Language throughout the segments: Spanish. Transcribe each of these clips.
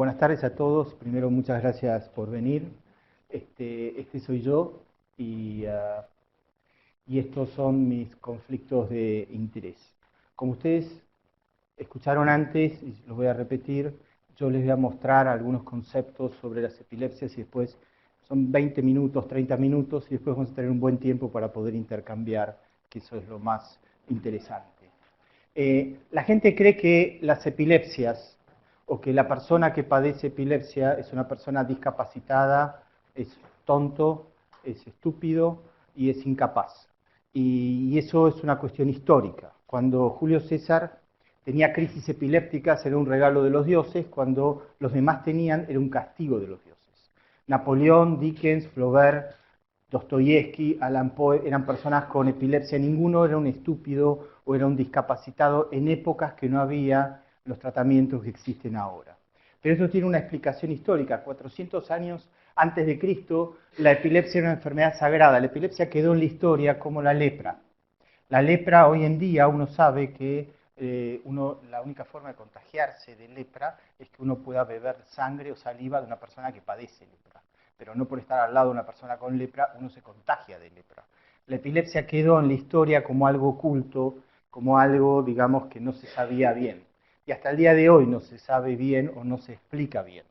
Buenas tardes a todos. Primero, muchas gracias por venir. Este soy yo y estos son mis conflictos de interés. Como ustedes escucharon antes, y los voy a repetir, yo les voy a mostrar algunos conceptos sobre las epilepsias y después son 20 minutos, 30 minutos y después vamos a tener un buen tiempo para poder intercambiar, que eso es lo más interesante. La gente cree que las epilepsias o que la persona que padece epilepsia es una persona discapacitada, es tonto, es estúpido y es incapaz. Y eso es una cuestión histórica. Cuando Julio César tenía crisis epilépticas era un regalo de los dioses, cuando los demás tenían era un castigo de los dioses. Napoleón, Dickens, Flaubert, Dostoyevsky, Allan Poe eran personas con epilepsia, ninguno era un estúpido o era un discapacitado en épocas que no había los tratamientos que existen ahora. Pero eso tiene una explicación histórica. 400 años antes de Cristo, la epilepsia era una enfermedad sagrada. La epilepsia quedó en la historia como la lepra. La lepra hoy en día uno sabe que la única forma de contagiarse de lepra es que uno pueda beber sangre o saliva de una persona que padece lepra. Pero no por estar al lado de una persona con lepra uno se contagia de lepra. La epilepsia quedó en la historia como algo oculto, como algo, digamos, que no se sabía bien. Y hasta el día de hoy no se sabe bien o no se explica bien.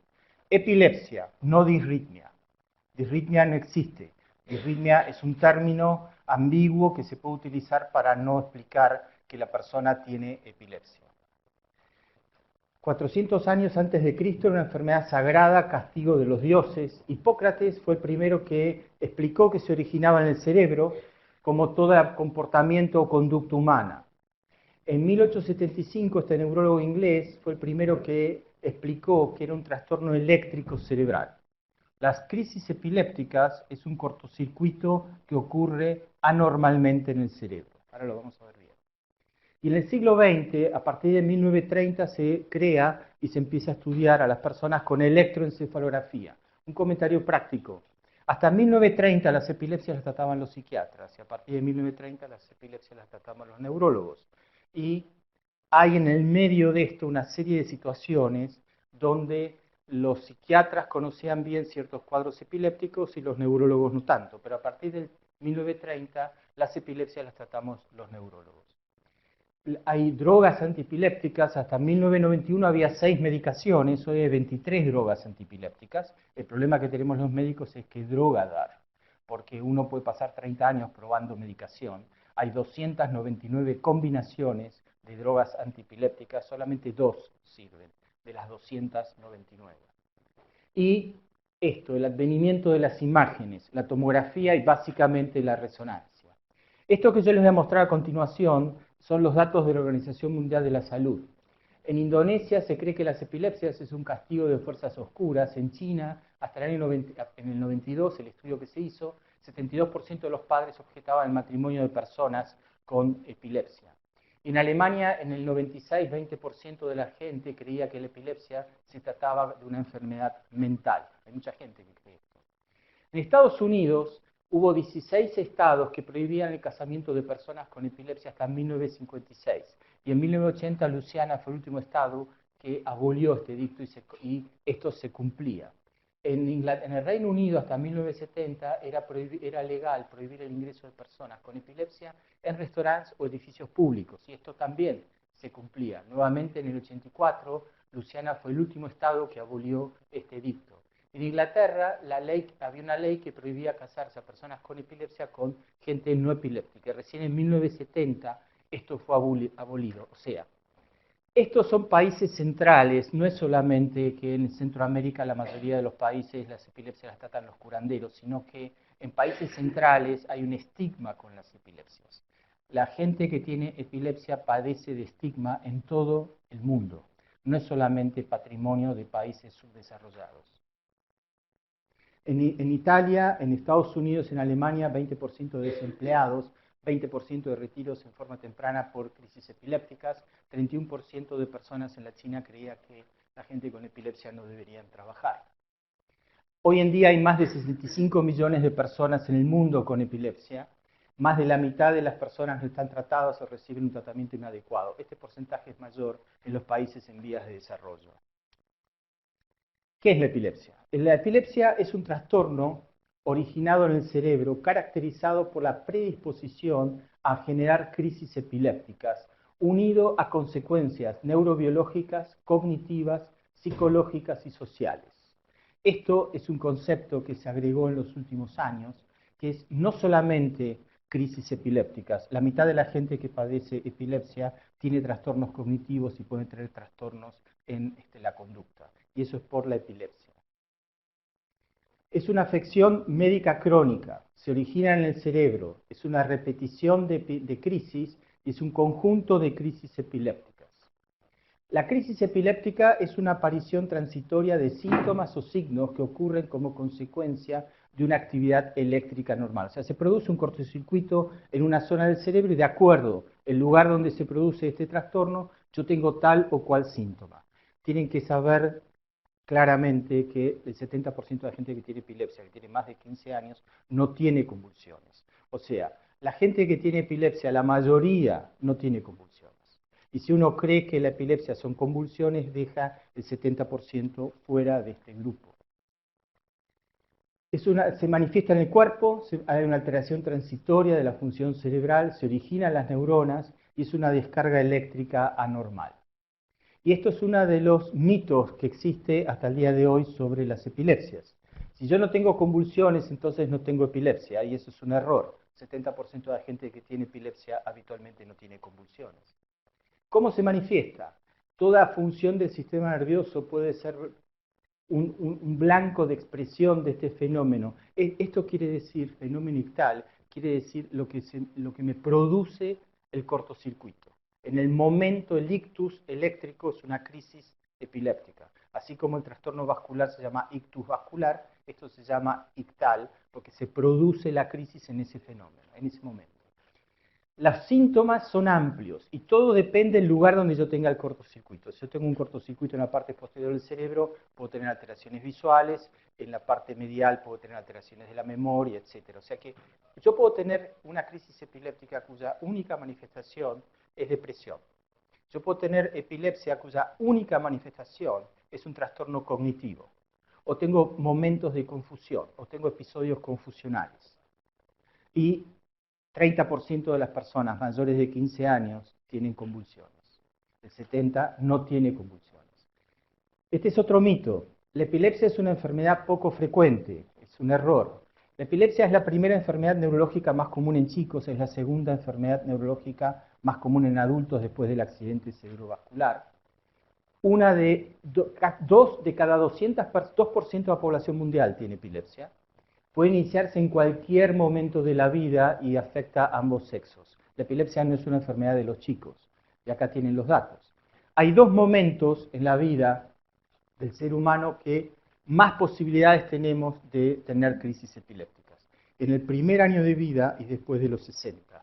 Epilepsia, no disritmia. Disritmia no existe. Disritmia es un término ambiguo que se puede utilizar para no explicar que la persona tiene epilepsia. 400 años antes de Cristo era una enfermedad sagrada, castigo de los dioses. Hipócrates fue el primero que explicó que se originaba en el cerebro como todo comportamiento o conducta humana. En 1875 este neurólogo inglés fue el primero que explicó que era un trastorno eléctrico cerebral. Las crisis epilépticas es un cortocircuito que ocurre anormalmente en el cerebro. Ahora lo vamos a ver bien. Y en el siglo XX, a partir de 1930, se crea y se empieza a estudiar a las personas con electroencefalografía. Un comentario práctico. Hasta 1930 las epilepsias las trataban los psiquiatras y a partir de 1930 las epilepsias las trataban los neurólogos. Y hay en el medio de esto una serie de situaciones donde los psiquiatras conocían bien ciertos cuadros epilépticos y los neurólogos no tanto, pero a partir del 1930 las epilepsias las tratamos los neurólogos. Hay drogas antiepilépticas, hasta 1991 había 6 medicaciones, hoy hay 23 drogas antiepilépticas. El problema que tenemos los médicos es qué droga dar, porque uno puede pasar 30 años probando medicación. Hay 299 combinaciones de drogas antiepilépticas, solamente 2 sirven de las 299. Y esto, el advenimiento de las imágenes, la tomografía y básicamente la resonancia. Esto que yo les voy a mostrar a continuación son los datos de la Organización Mundial de la Salud. En Indonesia se cree que las epilepsias es un castigo de fuerzas oscuras. En China, hasta el año 90, en el 92, el estudio que se hizo, 72% de los padres objetaban el matrimonio de personas con epilepsia. En Alemania, en el 96, 20% de la gente creía que la epilepsia se trataba de una enfermedad mental. Hay mucha gente que cree esto. En Estados Unidos hubo 16 estados que prohibían el casamiento de personas con epilepsia hasta 1956. Y en 1980 Luisiana fue el último estado que abolió este edicto y esto se cumplía. En el Reino Unido hasta 1970 era legal prohibir el ingreso de personas con epilepsia en restaurantes o edificios públicos, y esto también se cumplía. Nuevamente en el 84, Luisiana fue el último estado que abolió este edicto. En Inglaterra había una ley que prohibía casarse a personas con epilepsia con gente no epiléptica. Recién en 1970 esto fue abolido. O sea, estos son países centrales, no es solamente que en Centroamérica la mayoría de los países las epilepsias las tratan los curanderos, sino que en países centrales hay un estigma con las epilepsias. La gente que tiene epilepsia padece de estigma en todo el mundo, no es solamente patrimonio de países subdesarrollados. En Italia, en Estados Unidos, en Alemania, 20% de desempleados, 20% de retiros en forma temprana por crisis epilépticas, 31% de personas en la China creía que la gente con epilepsia no deberían trabajar. Hoy en día hay más de 65 millones de personas en el mundo con epilepsia. Más de la mitad de las personas no están tratadas o reciben un tratamiento inadecuado. Este porcentaje es mayor en los países en vías de desarrollo. ¿Qué es la epilepsia? La epilepsia es un trastorno originado en el cerebro caracterizado por la predisposición a generar crisis epilépticas, unido a consecuencias neurobiológicas, cognitivas, psicológicas y sociales. Esto es un concepto que se agregó en los últimos años, que es no solamente crisis epilépticas. La mitad de la gente que padece epilepsia tiene trastornos cognitivos y puede tener trastornos en la conducta. Y eso es por la epilepsia. Es una afección médica crónica, se origina en el cerebro, es una repetición de crisis y es un conjunto de crisis epilépticas. La crisis epiléptica es una aparición transitoria de síntomas o signos que ocurren como consecuencia de una actividad eléctrica normal. O sea, se produce un cortocircuito en una zona del cerebro y de acuerdo al lugar donde se produce este trastorno, yo tengo tal o cual síntoma. Tienen que saber claramente que el 70% de la gente que tiene epilepsia, que tiene más de 15 años, no tiene convulsiones. O sea, la gente que tiene epilepsia, la mayoría no tiene convulsiones. Y si uno cree que la epilepsia son convulsiones, deja el 70% fuera de este grupo. Se manifiesta en el cuerpo, hay una alteración transitoria de la función cerebral, se originan las neuronas y es una descarga eléctrica anormal. Y esto es uno de los mitos que existe hasta el día de hoy sobre las epilepsias. Si yo no tengo convulsiones, entonces no tengo epilepsia, y eso es un error. El 70% de la gente que tiene epilepsia habitualmente no tiene convulsiones. ¿Cómo se manifiesta? Toda función del sistema nervioso puede ser un blanco de expresión de este fenómeno. Esto quiere decir, fenómeno ictal, quiere decir lo que me produce el cortocircuito. En el momento, el ictus eléctrico es una crisis epiléptica. Así como el trastorno vascular se llama ictus vascular, esto se llama ictal porque se produce la crisis en ese fenómeno, en ese momento. Los síntomas son amplios y todo depende del lugar donde yo tenga el cortocircuito. Si yo tengo un cortocircuito en la parte posterior del cerebro, puedo tener alteraciones visuales, en la parte medial puedo tener alteraciones de la memoria, etc. O sea que yo puedo tener una crisis epiléptica cuya única manifestación es depresión. Yo puedo tener epilepsia cuya única manifestación es un trastorno cognitivo. O tengo momentos de confusión, o tengo episodios confusionales. Y 30% de las personas mayores de 15 años tienen convulsiones. El 70% no tiene convulsiones. Este es otro mito. La epilepsia es una enfermedad poco frecuente. Es un error. La epilepsia es la primera enfermedad neurológica más común en chicos, es la segunda enfermedad neurológica más común en adultos después del accidente cerebrovascular. Dos de cada 2% de la población mundial tiene epilepsia. Puede iniciarse en cualquier momento de la vida y afecta a ambos sexos. La epilepsia no es una enfermedad de los chicos, y acá tienen los datos. Hay dos momentos en la vida del ser humano que más posibilidades tenemos de tener crisis epilépticas. En el primer año de vida y después de los 60.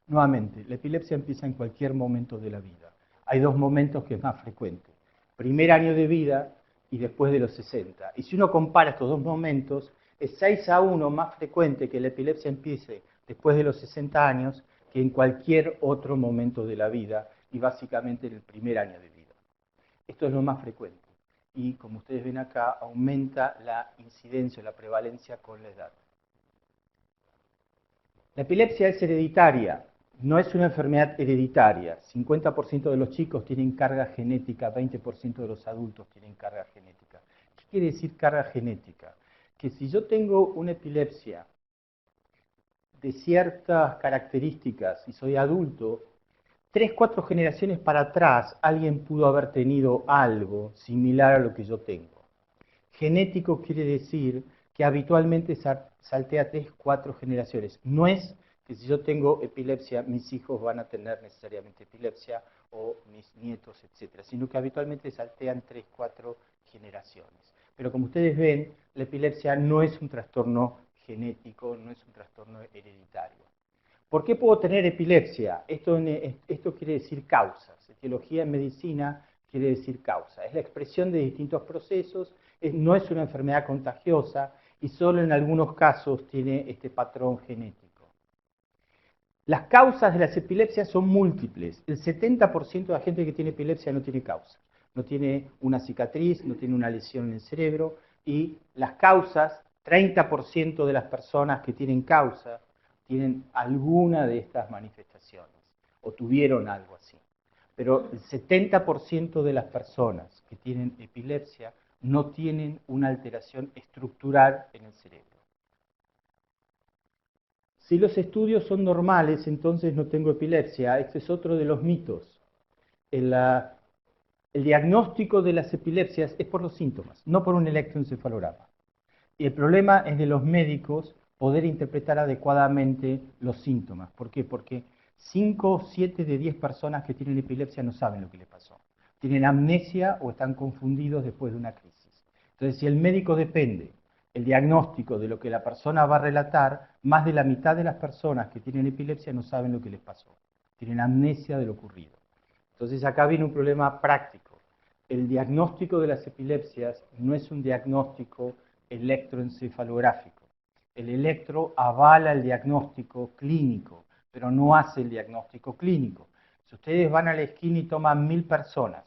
Nuevamente, la epilepsia empieza en cualquier momento de la vida. Hay dos momentos que es más frecuente. Primer año de vida y después de los 60. Y si uno compara estos dos momentos, es 6-1 más frecuente que la epilepsia empiece después de los 60 años que en cualquier otro momento de la vida y básicamente en el primer año de vida. Esto es lo más frecuente. Y como ustedes ven acá, aumenta la incidencia, la prevalencia con la edad. La epilepsia es hereditaria, no es una enfermedad hereditaria. 50% de los chicos tienen carga genética, 20% de los adultos tienen carga genética. ¿Qué quiere decir carga genética? Que si yo tengo una epilepsia de ciertas características y soy adulto, 3-4 generaciones para atrás alguien pudo haber tenido algo similar a lo que yo tengo. Genético quiere decir que habitualmente saltea 3-4 generaciones. No es que si yo tengo epilepsia, mis hijos van a tener necesariamente epilepsia o mis nietos, etc., sino que habitualmente saltean 3-4 generaciones. Pero como ustedes ven, la epilepsia no es un trastorno genético, no es un trastorno hereditario. ¿Por qué puedo tener epilepsia? Esto quiere decir causas. Etiología en medicina quiere decir causa. Es la expresión de distintos procesos, no es una enfermedad contagiosa y solo en algunos casos tiene este patrón genético. Las causas de las epilepsias son múltiples. El 70% de la gente que tiene epilepsia no tiene causa. no tiene una cicatriz, no tiene una lesión en el cerebro, y las causas, 30% de las personas que tienen causa tienen alguna de estas manifestaciones, o tuvieron algo así. Pero el 70% de las personas que tienen epilepsia no tienen una alteración estructural en el cerebro. Si los estudios son normales, entonces no tengo epilepsia. Este es otro de los mitos. El diagnóstico de las epilepsias es por los síntomas, no por un electroencefalograma. Y el problema es de los médicos poder interpretar adecuadamente los síntomas. ¿Por qué? Porque 5 o 7 de 10 personas que tienen epilepsia no saben lo que les pasó. Tienen amnesia o están confundidos después de una crisis. Entonces, si el médico depende el diagnóstico de lo que la persona va a relatar, más de la mitad de las personas que tienen epilepsia no saben lo que les pasó. Tienen amnesia de lo ocurrido. Entonces, acá viene un problema práctico. El diagnóstico de las epilepsias no es un diagnóstico electroencefalográfico. El electro avala el diagnóstico clínico, pero no hace el diagnóstico clínico. Si ustedes van a la esquina y toman 1000 personas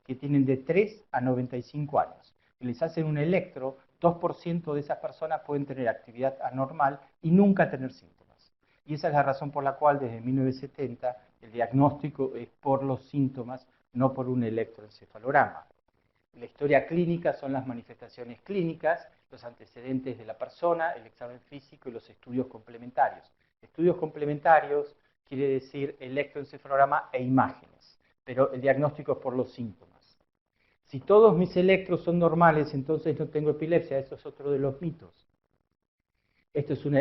que tienen de 3 a 95 años y les hacen un electro, 2% de esas personas pueden tener actividad anormal y nunca tener síntomas. Y esa es la razón por la cual desde 1970 el diagnóstico es por los síntomas, no por un electroencefalograma. La historia clínica son las manifestaciones clínicas, los antecedentes de la persona, el examen físico y los estudios complementarios. Estudios complementarios quiere decir electroencefalograma e imágenes, pero el diagnóstico es por los síntomas. Si todos mis electros son normales, entonces no tengo epilepsia. Eso es otro de los mitos.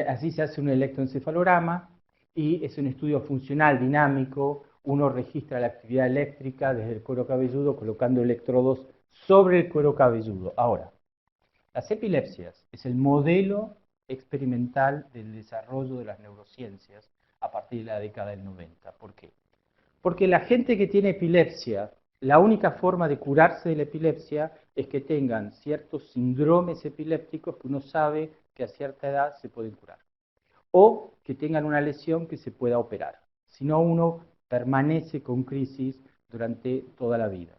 Así se hace un electroencefalograma y es un estudio funcional, dinámico. Uno registra la actividad eléctrica desde el cuero cabelludo colocando electrodos sobre el cuero cabelludo. Ahora, las epilepsias es el modelo experimental del desarrollo de las neurociencias a partir de la década del 90. ¿Por qué? Porque la gente que tiene epilepsia, la única forma de curarse de la epilepsia es que tengan ciertos síndromes epilépticos que uno sabe que a cierta edad se pueden curar. O que tengan una lesión que se pueda operar. Si no, uno permanece con crisis durante toda la vida.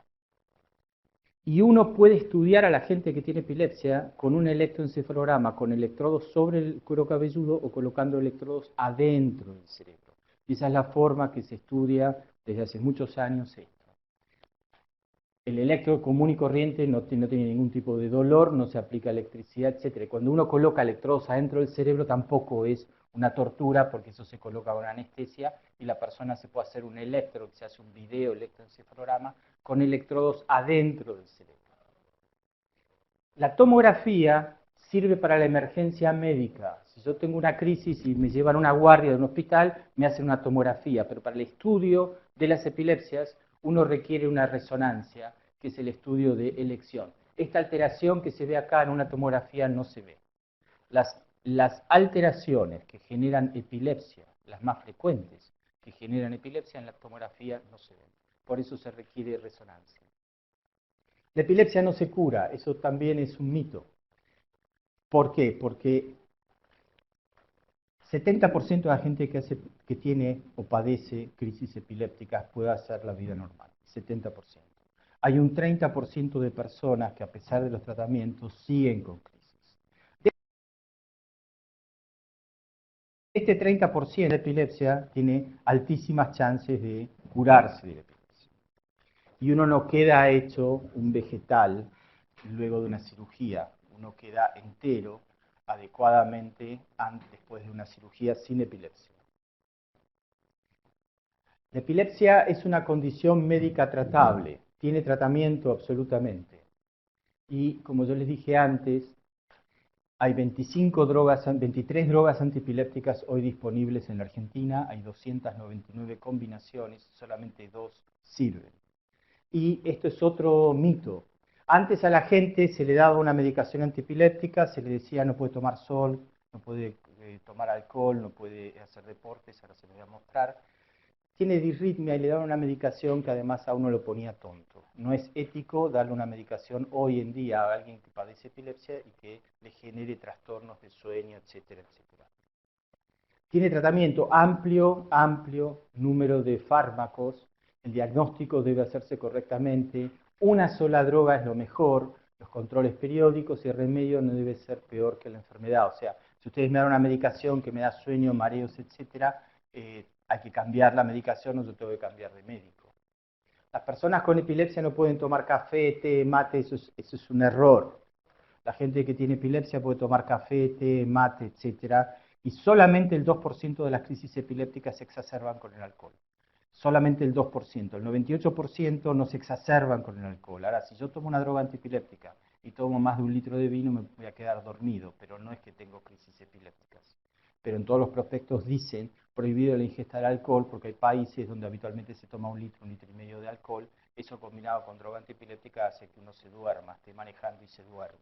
Y uno puede estudiar a la gente que tiene epilepsia con un electroencefalograma, con electrodos sobre el cuero cabelludo o colocando electrodos adentro del cerebro. Y esa es la forma que se estudia desde hace muchos años esto. El electrodo común y corriente no tiene ningún tipo de dolor, no se aplica electricidad, etc. Cuando uno coloca electrodos adentro del cerebro tampoco es una tortura, porque eso se coloca con anestesia y la persona se puede hacer un electro, se hace un video electroencefalograma con electrodos adentro del cerebro. La tomografía sirve para la emergencia médica. Si yo tengo una crisis y me llevan a una guardia de un hospital, me hacen una tomografía, pero para el estudio de las epilepsias uno requiere una resonancia, que es el estudio de elección. Esta alteración que se ve acá en una tomografía no se ve. Las alteraciones que generan epilepsia, las más frecuentes que generan epilepsia en la tomografía no se ven. Por eso se requiere resonancia. La epilepsia no se cura, eso también es un mito. ¿Por qué? Porque 70% de la gente que tiene o padece crisis epilépticas puede hacer la vida normal, 70%. Hay un 30% de personas que a pesar de los tratamientos siguen con crisis. Este 30% de epilepsia tiene altísimas chances de curarse de la epilepsia. Y uno no queda hecho un vegetal luego de una cirugía, uno queda entero adecuadamente después de una cirugía sin epilepsia. La epilepsia es una condición médica tratable, tiene tratamiento absolutamente. Y como yo les dije antes, hay 23 drogas antiepilépticas hoy disponibles en la Argentina, hay 299 combinaciones, solamente 2 sirven. Y esto es otro mito. Antes a la gente se le daba una medicación antiepiléptica, se le decía no puede tomar sol, no puede tomar alcohol, no puede hacer deportes, ahora se lo voy a mostrar. Tiene disritmia y le daban una medicación que además a uno lo ponía tonto. No es ético darle una medicación hoy en día a alguien que padece epilepsia y que le genere trastornos de sueño, etcétera, etcétera. Tiene tratamiento amplio número de fármacos. El diagnóstico debe hacerse correctamente. Una sola droga es lo mejor, los controles periódicos y el remedio no debe ser peor que la enfermedad. O sea, si ustedes me dan una medicación que me da sueño, mareos, etc., hay que cambiar la medicación o yo tengo que cambiar de médico. Las personas con epilepsia no pueden tomar café, té, mate, eso es un error. La gente que tiene epilepsia puede tomar café, té, mate, etc. Y solamente el 2% de las crisis epilépticas se exacerban con el alcohol. Solamente el 2%. El 98% no se exacerban con el alcohol. Ahora, si yo tomo una droga antiepiléptica y tomo más de 1 litro de vino, me voy a quedar dormido, pero no es que tengo crisis epilépticas. Pero en todos los prospectos dicen prohibido la ingesta de alcohol, porque hay países donde habitualmente se toma 1 litro y medio de alcohol. Eso combinado con droga antiepiléptica hace que uno se duerma, esté manejando y se duerme.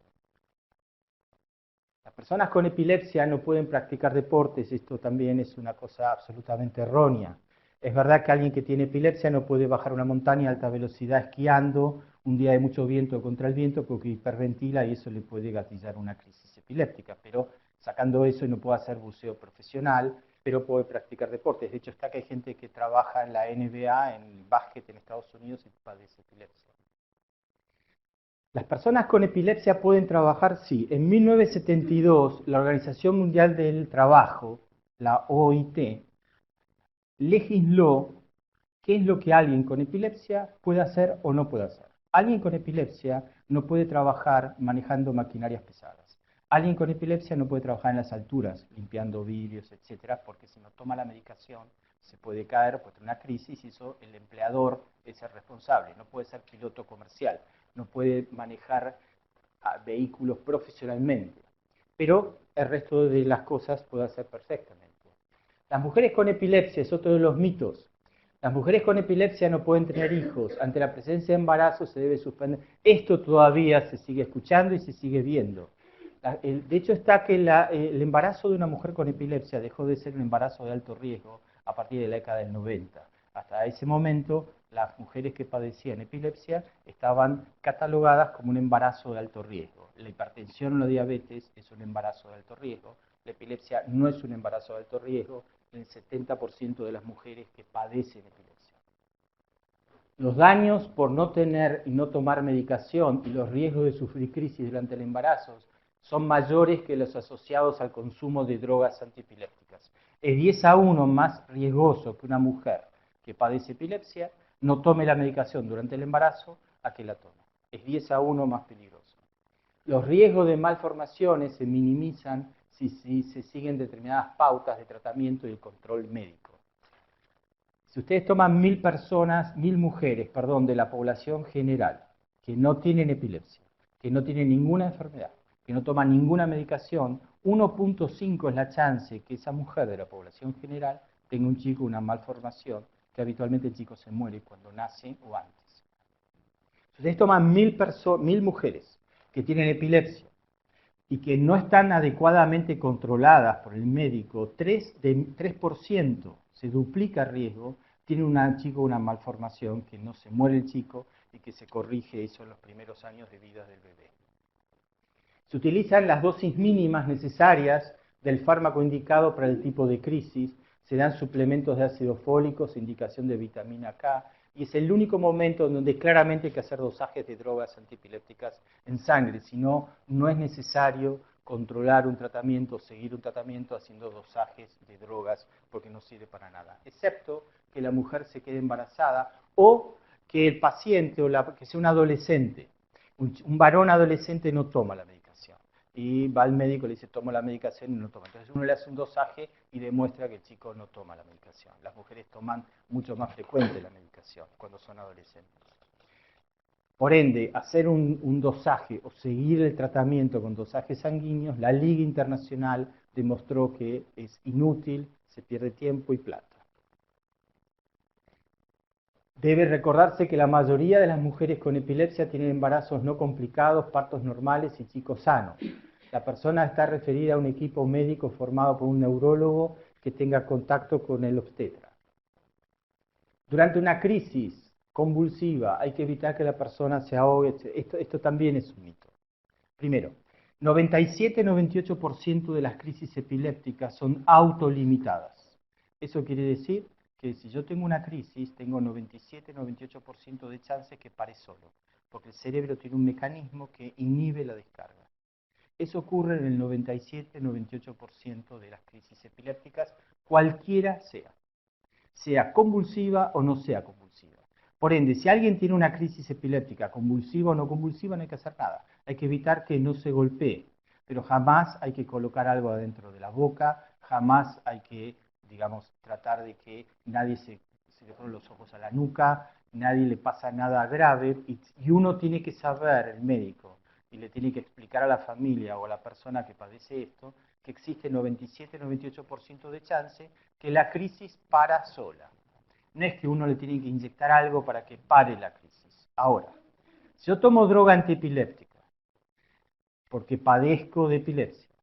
Las personas con epilepsia no pueden practicar deportes, esto también es una cosa absolutamente errónea. Es verdad que alguien que tiene epilepsia no puede bajar una montaña a alta velocidad esquiando, un día de mucho viento contra el viento, porque hiperventila y eso le puede gatillar una crisis epiléptica, pero sacando eso no puede hacer buceo profesional, pero puede practicar deportes. De hecho, está que hay gente que trabaja en la NBA, en el básquet en Estados Unidos y padece epilepsia. Las personas con epilepsia pueden trabajar, sí. En 1972, la Organización Mundial del Trabajo, la OIT, legisló qué es lo que alguien con epilepsia puede hacer o no puede hacer. Alguien con epilepsia no puede trabajar manejando maquinarias pesadas. Alguien con epilepsia no puede trabajar en las alturas, limpiando vidrios, etcétera, porque si no toma la medicación se puede caer, puede tener una crisis y eso el empleador es el responsable. No puede ser piloto comercial, no puede manejar vehículos profesionalmente, pero el resto de las cosas puede hacer perfectamente. Las mujeres con epilepsia es otro de los mitos. Las mujeres con epilepsia no pueden tener hijos. Ante la presencia de embarazo se debe suspender. Esto todavía se sigue escuchando y se sigue viendo. De hecho está que el embarazo de una mujer con epilepsia dejó de ser un embarazo de alto riesgo a partir de la década del 90. Hasta ese momento, las mujeres que padecían epilepsia estaban catalogadas como un embarazo de alto riesgo. La hipertensión o la diabetes es un embarazo de alto riesgo. La epilepsia no es un embarazo de alto riesgo en el 70% de las mujeres que padecen epilepsia. Los daños por no tener y no tomar medicación y los riesgos de sufrir crisis durante el embarazo son mayores que los asociados al consumo de drogas antiepilépticas. Es 10-1 más riesgoso que una mujer que padece epilepsia no tome la medicación durante el embarazo a que la tome. Es 10-1 más peligroso. Los riesgos de malformaciones se minimizan si se siguen determinadas pautas de tratamiento y el control médico. Si ustedes toman 1.000 mujeres, de la población general, que no tienen epilepsia, que no tienen ninguna enfermedad, que no toman ninguna medicación, 1.5 es la chance que esa mujer de la población general tenga un chico, una malformación, que habitualmente el chico se muere cuando nace o antes. Si ustedes toman 1.000 mujeres que tienen epilepsia y que no están adecuadamente controladas por el médico, 3% se duplica el riesgo, tiene un chico una malformación, que no se muere el chico y que se corrige eso en los primeros años de vida del bebé. Se utilizan las dosis mínimas necesarias del fármaco indicado para el tipo de crisis, se dan suplementos de ácido fólico, indicación de vitamina K, y es el único momento donde claramente hay que hacer dosajes de drogas antiepilépticas en sangre, si no, no es necesario controlar un tratamiento, seguir un tratamiento haciendo dosajes de drogas, porque no sirve para nada, excepto que la mujer se quede embarazada o que el paciente que sea un adolescente. Un varón adolescente no toma la medicación y va al médico y le dice tomo la medicación y no toma. Entonces uno le hace un dosaje y demuestra que el chico no toma la medicación. Las mujeres toman mucho más frecuente la medicación cuando son adolescentes. Por ende, hacer un dosaje o seguir el tratamiento con dosajes sanguíneos, la Liga Internacional demostró que es inútil, se pierde tiempo y plata. Debe recordarse que la mayoría de las mujeres con epilepsia tienen embarazos no complicados, partos normales y chicos sanos. La persona está referida a un equipo médico formado por un neurólogo que tenga contacto con el obstetra. Durante una crisis convulsiva hay que evitar que la persona se ahogue. Esto también es un mito. Primero, 97-98% de las crisis epilépticas son autolimitadas. Eso quiere decir que si yo tengo una crisis, tengo 97-98% de chance que pare solo. porque el cerebro tiene un mecanismo que inhibe la descarga. Eso ocurre en el 97-98% de las crisis epilépticas, cualquiera sea convulsiva o no sea convulsiva. Por ende, si alguien tiene una crisis epiléptica, convulsiva o no convulsiva, no hay que hacer nada. Hay que evitar que no se golpee, pero jamás hay que colocar algo adentro de la boca, jamás hay que, digamos, tratar de que nadie se le ponen los ojos a la nuca, nadie le pasa nada grave, y uno tiene que saber, el médico, y le tiene que explicar a la familia o a la persona que padece esto, que existe 97-98% de chance que la crisis para sola. No es que uno le tiene que inyectar algo para que pare la crisis. Ahora, si yo tomo droga antiepiléptica porque padezco de epilepsia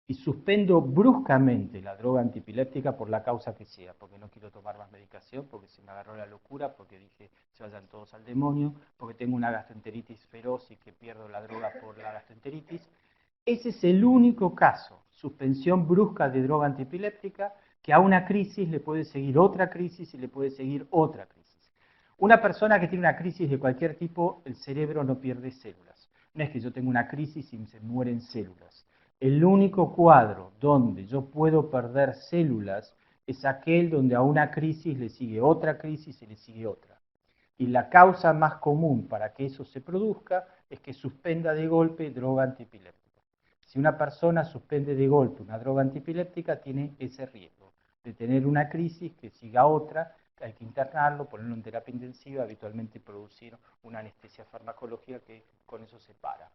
y suspendo bruscamente la droga antiepiléptica por la causa que sea, porque no quiero tomar más medicación, porque se me agarró la locura, porque dije se vayan todos al demonio, porque tengo una gastroenteritis feroz y que pierdo la droga por la gastroenteritis, ese es el único caso, suspensión brusca de droga antiepiléptica, que a una crisis le puede seguir otra crisis y le puede seguir otra crisis. Una persona que tiene una crisis de cualquier tipo, el cerebro no pierde células. No es que yo tenga una crisis y se mueren células. El único cuadro donde yo puedo perder células es aquel donde a una crisis le sigue otra crisis y le sigue otra. Y la causa más común para que eso se produzca es que suspenda de golpe droga antiepiléptica. Si una persona suspende de golpe una droga antiepiléptica, tiene ese riesgo de tener una crisis que siga otra, que hay que internarlo, ponerlo en terapia intensiva, habitualmente producir una anestesia farmacológica que con eso se para.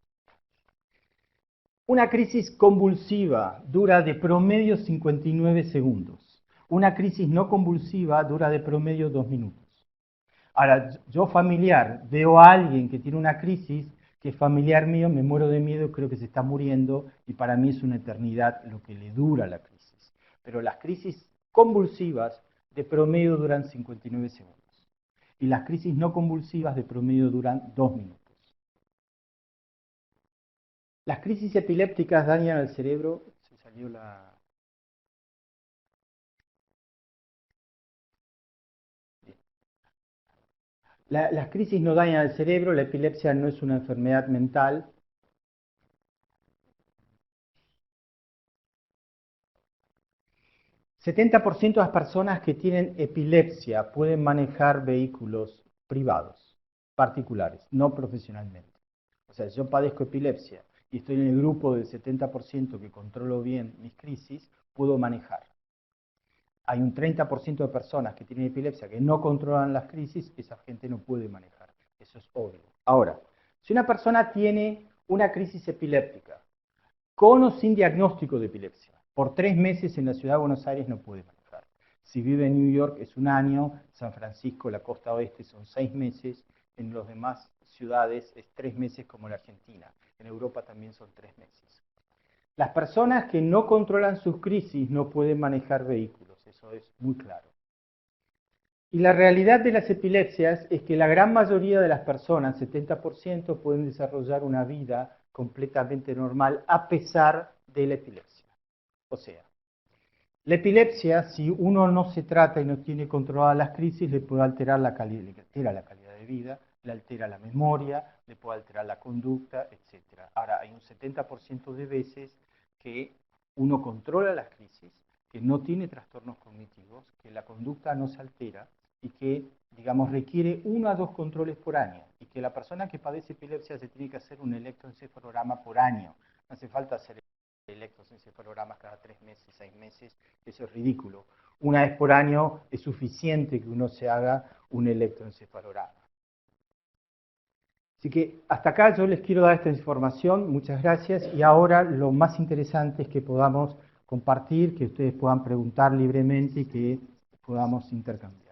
Una crisis convulsiva dura de promedio 59 segundos. Una crisis no convulsiva dura de promedio 2 minutos. Ahora, yo familiar, veo a alguien que tiene una crisis, que es familiar mío, me muero de miedo, creo que se está muriendo, y para mí es una eternidad lo que le dura la crisis. Pero las crisis convulsivas de promedio duran 59 segundos. Y las crisis no convulsivas de promedio duran 2 minutos. Las crisis epilépticas dañan al cerebro. Se salió la... Las crisis no dañan al cerebro, la epilepsia no es una enfermedad mental. El 70% de las personas que tienen epilepsia pueden manejar vehículos privados, particulares, no profesionalmente. O sea, si yo padezco epilepsia y estoy en el grupo del 70% que controlo bien mis crisis, puedo manejar. Hay un 30% de personas que tienen epilepsia que no controlan las crisis, esa gente no puede manejar. Eso es obvio. Ahora, si una persona tiene una crisis epiléptica con o sin diagnóstico de epilepsia, por 3 meses en la ciudad de Buenos Aires no puede manejar. Si vive en New York es 1 año, San Francisco, la costa oeste son 6 meses, en las demás ciudades es 3 meses como en Argentina, en Europa también son 3 meses. Las personas que no controlan sus crisis no pueden manejar vehículos, eso es muy claro. Y la realidad de las epilepsias es que la gran mayoría de las personas, 70%, pueden desarrollar una vida completamente normal a pesar de la epilepsia. O sea, la epilepsia, si uno no se trata y no tiene controladas las crisis, le puede alterar la calidad de vida, le altera la memoria, le puede alterar la conducta, etc. Ahora, hay un 70% de veces que uno controla las crisis, que no tiene trastornos cognitivos, que la conducta no se altera y que, digamos, requiere 1 a 2 controles por año, y que la persona que padece epilepsia se tiene que hacer un electroencefalograma por año. No hace falta hacer electroencefalogramas cada 3 meses, 6 meses, eso es ridículo. 1 vez por año es suficiente que uno se haga un electroencefalograma. Así que hasta acá yo les quiero dar esta información, muchas gracias, y ahora lo más interesante es que podamos compartir, que ustedes puedan preguntar libremente y que podamos intercambiar.